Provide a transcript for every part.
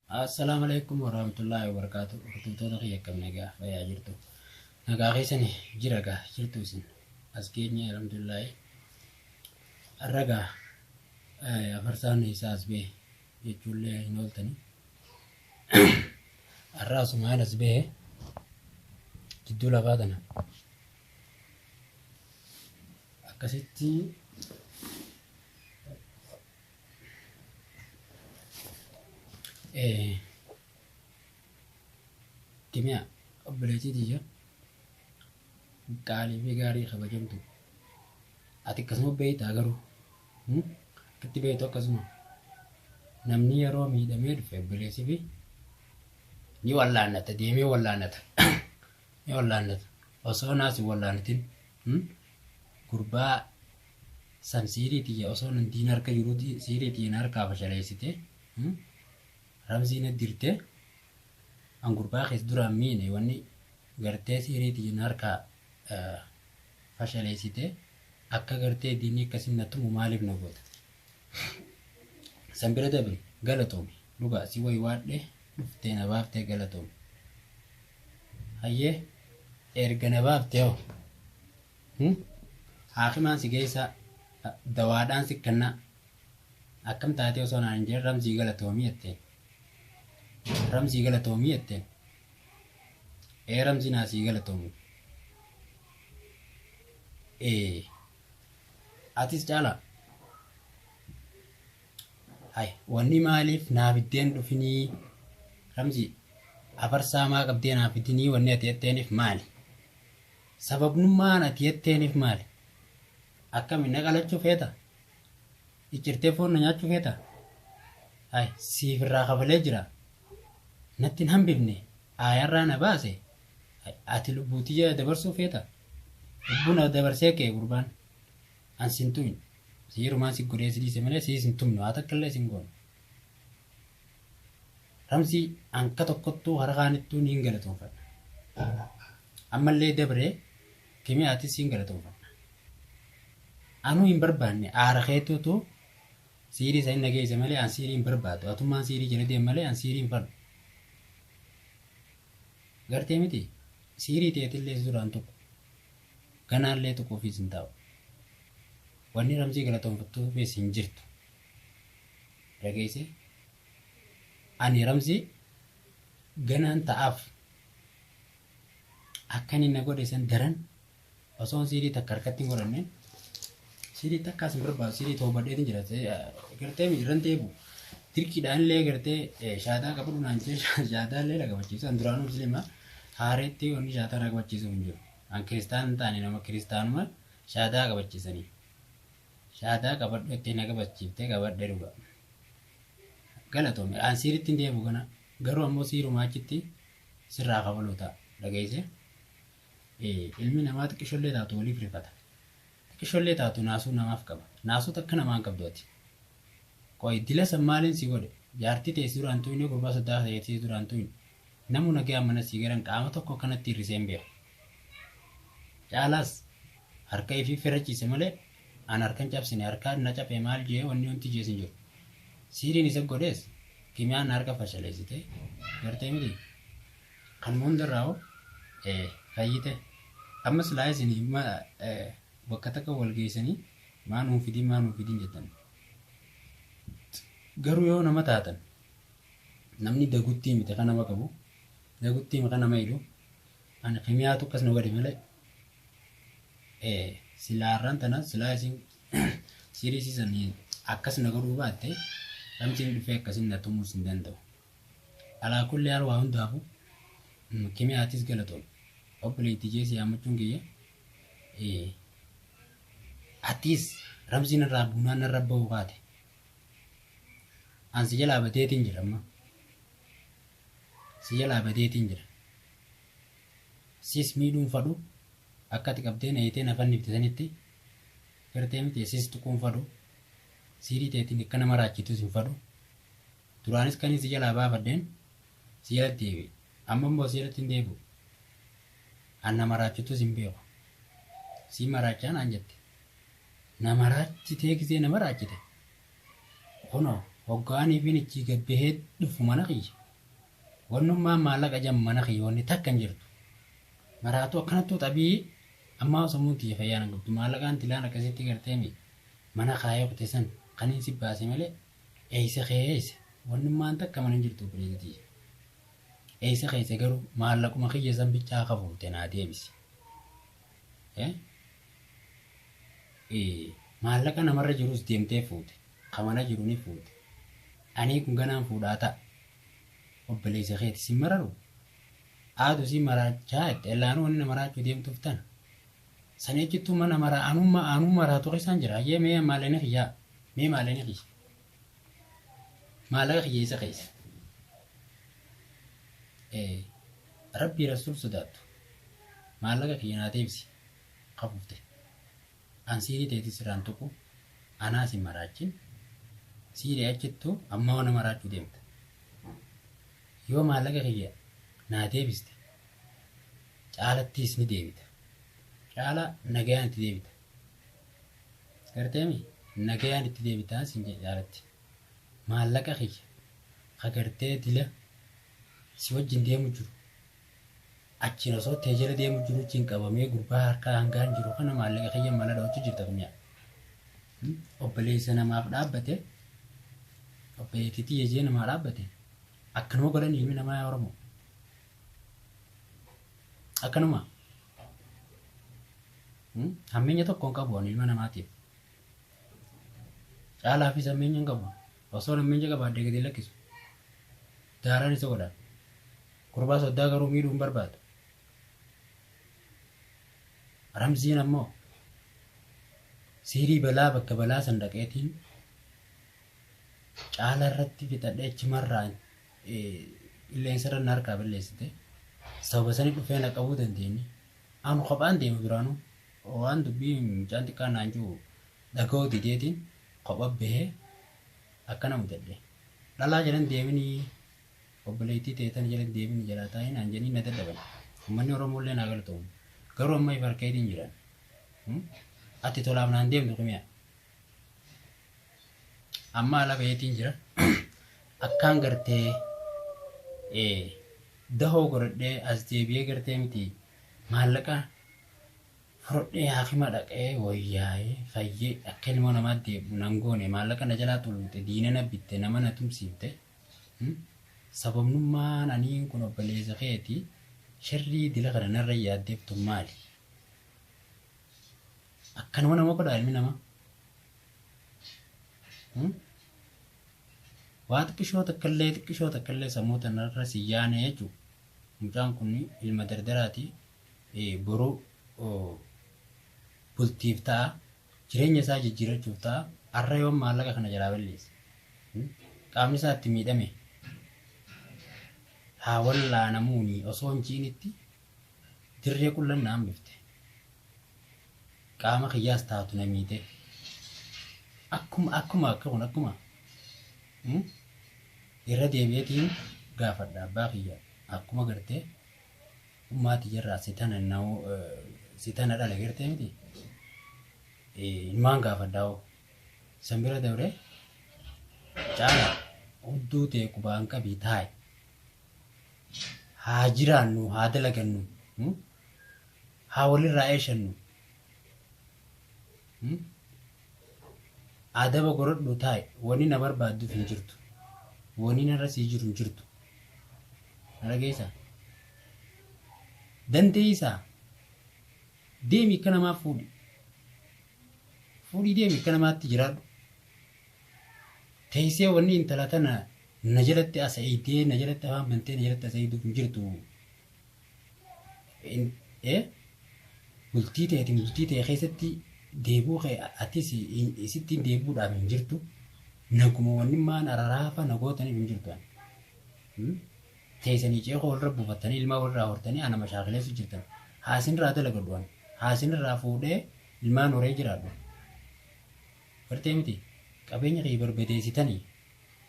Assalamualaikum warahmatullahi wabarakatuh. Hordoftoota kiyya akkam nagaa fayyaa jirtu. Nagaa keessanii jira gaa jirtu isin. As keenya alhamdulillahi. Arragaa afarsaan isaa as bee jechuullee hin ooltani. Arraa asumaan as bee jidduu lafaa tana. Akkasitti kimia obboleettiitii jira qaalii fi gaarii kabajamtu ati akkasuma beektaa garuu akkatti beektu akkasuma namni yeroo miidhamee dhufe obboleessi fi ni wallaannata deemee wallaannata ni wallaannata osoo naasi wallaannatin gurbaa san siiriitii osoo nan diin harka jiruuti siiriitiin harkaa fashaleessite Ramziina dirte an gurbaa kees duraan miine wanni gartee siiriitiin harkaa fashaleessite akka gartee diinii akkasiin nattumu maaliif na goota. San bira dabre galatoomi dhugaa si wayi waadhe dhuftee na baaftee galatoomi. Hayyee erga na baaftee hoo haakimaan si geessa dawaadhaan si kannaa akkam taatee osoo naan jedhe Ramzii galatoomii jetteen. Ramzii galatoomii jetteen. Ramzii naasii galatoomii. Atis caalaa. Hay wanni maaliif naaf iddeen dhufinii Ramzii afarsaa maa qabdee naaf iddinii wanni ati jetteeniif maali? Sababnummaan ati jetteeniif maali? Akkami na qalachuu feeta? Iccirtee foon na nyaachuu feeta? Hay siif irraa kafalee jira. Natti hin hambifne aayarraa na baase ati lubbuutii dabarsuu feeta? Lubbuun dabarsee kee gurbaan an sin tuyin siirumaan si godhee si dhiise malee si sin tumnu haa takkaallee sin goonu. Ramzii anka tokkottuu harkaanittuu ni hin galatoonfadha. Ammallee dabree kimii ati si hin galatoonfadha. Anuu hin barbaanne aara keetuutu siirii isa hin nageesse malee an siirii hin barbaadu. Atummaan siirii jala deemu malee an siirii hin fadhu. Gartee miti siirii ta'etillee duraan tokko ganaallee tokko ofiis hin taa'u. Wanni Ramzii galatoonfattuu fees hin jirtu. Dhageesse ani Ramzii ganaan ta'aaf akkan inni na godhe san daran osoo siirii takka harkatti hin godhanne siirii takkaas hin barbaadu siirii ta'uu badheetiin jira. Gartee miidhaan deebu dirqiidhaan illee gartee shaataa qabadhu naan jee shaataa illee dhagabachiisu an duraanuu musliima haareetti wanni shaataa dhagabachiisu hin jiru. An kiristaan hin taane nama kiristaanuma shaataa qabachiisanii. Shaataa qabadhu itti nagabachiiftee qabadhee dhuga. Galatoome an siiritti hin deebu kana garuu ammoo siirumaa achitti sirraa kabaluu ta'a dhageesse. Ilmi namaa xiqqishollee taatu waliif rifata. Xiqqishollee taatu naasuu namaaf qaba. Naasuu takka namaan qabdu ati. Qoy dila san maaliin si godhe jaartii teessii duraan tuyne gurbaa soddaa teessii duraan tuyne namu nagee ammana sii garan qaama tokko kanatti hirriseen beeku. Caalaas harka ifii firachiise malee an harkan cabsine harkaan na caphee maal jee wanni wanti jeesin jiru. Siiriin isa godhees kimiyaan harka fashaleessite gartee miti kan hundarraa hoo fayyite ammas laayisanii bakka takka wal geessanii maanuu fidin jettan. Garuu yoo nama taatan namni daguttii miti kan nama qabu daguttii kan nama hidhu ani kimiyaatu akkas nu gadi malee silaarraan tana silaa isin siiriisisan akkas na godhuu baatte Ramziin dhufee akkasin na tumuus hin danda'u. Alaa kullee haal waa hundaafu kimiyaatis galatoon obboleettii jeesii yaammachuun kiyya atiis Ramziin irraa buunaan irra ba'uu baate. An si jalaa bateetiin jira amma. Si jalaa bateetiin jira. Sis miidhuun fadhu akka ati qabdee na hiitee nafan ibsitanitti gartee miti sis tuquun fadhu siirii ta'etiin akka nama raachitus hin fadhu. Duraanis kan si jalaa baafadheen si jalatti deebi'e. Amma immoo si jalatti hin deebi'u. An nama raachitus hin beeku. Si maraachaan an jette. Nama raachitee gisee nama raachite. Kuno waggaanii fi nichi gabbahee dhufu mana kiyya wannummaan maallaqa jam mana kiyya wanni takka hin jirtu maraatu akkanattuu xabii ammaa samuutii fayyaan gubdu maallaqaan tilaan akkasitti garteemi mana kaayee kutesan kaniin si baase malee eeysa keeysa wannummaan takka mana hin jirtu bireetii eeysa keeysa garuu maallaquma kiyya san bichaa qabuute naa deebisi maallaqa namarra jirus deemtee fuute kamana jiru ni fuute ani kun ganaan fuudhaa ta'a obboleessa keeti si mararu aadu si maraachaa itti ellaanuu wanni namaraachuu deemtuuf tana sanii jittuu mana maraa anuu maraatu keessaan jira hayyee mee maalleen kiyyaa mee maalleen kiyya maallaqa kiyya isa keessa rabbii rasuul sodaattu maallaqa kiyya naa deebisi qabuufte ansiirii teetii sirraan tuqu anaa si maraachin siiree achittuu amma wana maraachuu deemta yoo maallaqa kiyya naa deebiste caalattiis ni deebita caala nagayaan itti deebita garteemi nagayaan itti deebitaa sin caalatti maallaqa kiyya kagartee dila si wajjin deemu jiru achiin osoo teejala deemu jiru achiin qabamee gurbaa harkaa hangaan jiru kana maallaqa kiyya mala dhawachuu jirta kumyaa obboleessa namaaf dhaabbate obboleettiitii yejee namaa dhaabbate akkanuma godhan ilmi namaa yaa Oromoo akkanuma hammeenya tokkoon qabu ilma namaatiif caalaa fi sammeenya hin qabu osoo nammeenya qabaadde gadi lakkisu daaraan isa godhan gurbaa soddaa garuu miidhuu hin barbaadu ramziin ammoo siirii balaa bakka balaa sandaqeetiin caala irratti fixadhee chimarraan illeensa irra harkaa balleessite sababa sanii dhufee na qabuu dandeenye anu kophaan deema duraanuu waan dubbii mucaan xiqqaa naan jiru dhaga'uu dideetiin kopha bahee akkana mudadhe dhalaa jedhan deeminii obboleettii teetan jedhan deeminii jalaa taa'ee naan jedhanii na dadhaban uummanni Oromoo illee naa galatoom garuu amma ifarkeetiin jiran ati tolaaf naan deemtu kumiyaa amma ala baheetiin jira akkaan gartee dahoo godhadhee as deebi'ee gartee miti maallaqa fudhadhee haakima dhaqee wayyaa'ee fayyee akka ilmoo namaatti deebi'u nan goone maallaqa na jalaa tolute diina na bitte nama na tumsiifte sababnummaan aniin kun obboleessa keeti sharrii dila kana narra yaaddeeftu maali akkanuma nama godha ilmi namaa waa xiqqishoo takkillee sammuu narra siyyaane jechuudha mucaan kun ilma dardaraati boruu bultiif ta'a jireenya isaa jijjiirachuuf ta'a har'a yoo maallaqa kana jalaa balleesse qaamni isaa itti miidhame haa wallaanamuuni osoo hin ciinitti dirree qullannaan bifte qaama kiyyaas taatu na miite akkuma irra deebi'eetiin gaafadha abbaa kiyya akkuma gartee ummaatii jirraa sitana dhala gartee miti ilmaan gaafadhaa san bira dabre caala hudduu ta'e qubaan qabii taa'e haa jiraannu haa dalagannu haa walirraa eeshannu adaba godhadhu taa'e wani na barbaadduuf hin jirtu wani narra sii jiru hin jirtu narageessa dandeeysaa deemi akka namaa fuudhii deemi akka namaatti jiraadhu teessee wanni intala tana na jalatti asa'itee na jalatti afaan bantee na jalatti asa'ituuf hin jirtu bultii ta'e keessatti deebuu kee atis isittiin deebuudhaaf hin jirtu naguma wanni maan araraafa nagootaniif hin jirtu teessanii ceekoo walirra buufattanii ilmaa walirraa hortanii ana mashaakileessu jirtan haasinirraa dalagadhuwan haasinirraa fuudhee ilmaan horee jiraadhu bartee miti qabeenya kee barbadeessitanii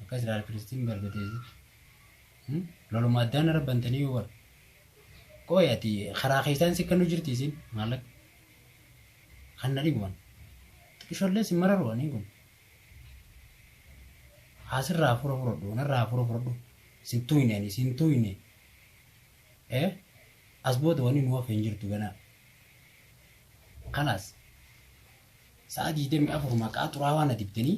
akkas ilaala kiristiin barbadeessi loluma addaan rabbantanii yoo war qooyati karaa keessaan si kanu jirti isin maallaqa kan na dhibuwan xiqqishoollee si mararuwanii kun asirraa fura fudhadhu narraa fura fudhadhu sin tuyne as booda wanni nu hafeen jirtu ganaa kanaas sa'a 24 maqaa xuraawaa na dibdanii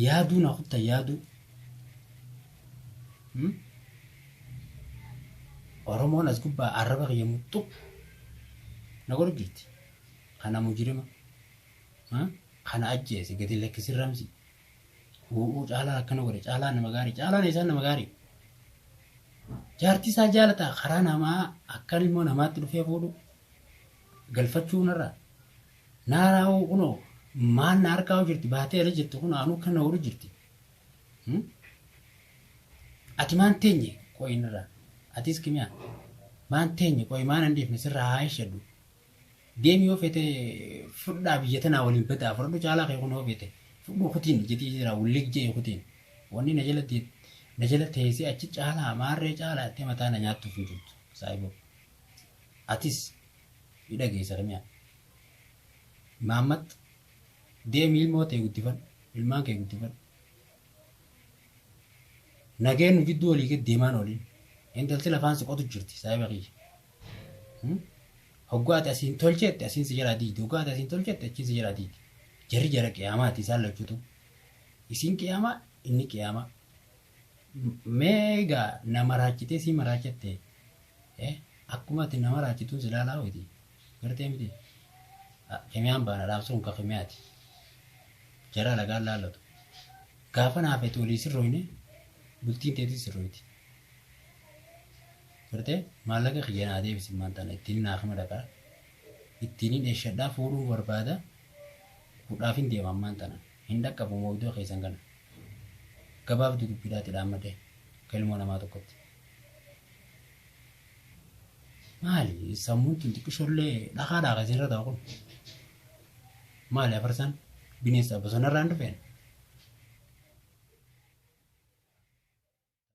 yaaduu na kutta yaaduu Oromoon as gubbaa arraba kiyya muttu na godhu jirti kana mujirima kana ajjeese gadi lakkisi ramsi caalaa akkana godhe caalaa nama gaarii caalaan isaan nama gaarii jaartii isaa jaalataa karaa namaa akkan ilmoo namaatti dhufee fuudhu galfachuu narraa naaraa'uu kunoo maan na harkaa jirti baatee ala jirti kun anuu kan na godhu jirti ati maan teenye qo'i narraa atis kimiyaa maan teenye qo'i maan hin dhiifne sirraa haa ishadhu deemi yoo fete fudhaa biyya tanaa waliin badaa fudhadhu caalaa kee kun yoo fete fudhu kutiin jedhii jira wullig jee kutiin wanni na jala teessee achi caalaa maarree caalaa itti mataa na nyaattuuf hin jirtu saayiboo atis hidha geessa kamiyaa maammat deemi ilmoo ta'e guddifadhu ilmaan kee guddifadhu nageen nu jidduu walii gad deemaan oliin intalti lafaan si qotu jirti saayiba kiyya hoggaati asiin tolcheette asiin si jalaa diiti hoggaati asiin tolcheette achiin si jalaa diiti jarri jara qiyaamaati isaan lachuutu isiin qiyaamaa inni qiyaamaa meegaa nama raachitee si maraachatte akkuma ati nama raachituun si laalaa hoyti gartee miti kemiyaan baana dhaabsuun ka kemiyaati jara lagaan laallatu gaafa naafetu olii sirroyne bultiin teetii sirroyti gartee maallaqa xiyyanaa deebisi maantana ittiin naafima dhaqaa ittiin dheeshadhaa fuudhuu barbaada fuudhaaf hin deeman maantana hin dhaqqabu moo'idoo keessan kana gabaaf dudubbiidhaati dhaammadee kalmoo namaa tokkotti maali sammuun tun xiqqishollee dhaqaa dhaaqasirra ta'u kun maali afarsaan bineensa bosonarraan dhufeen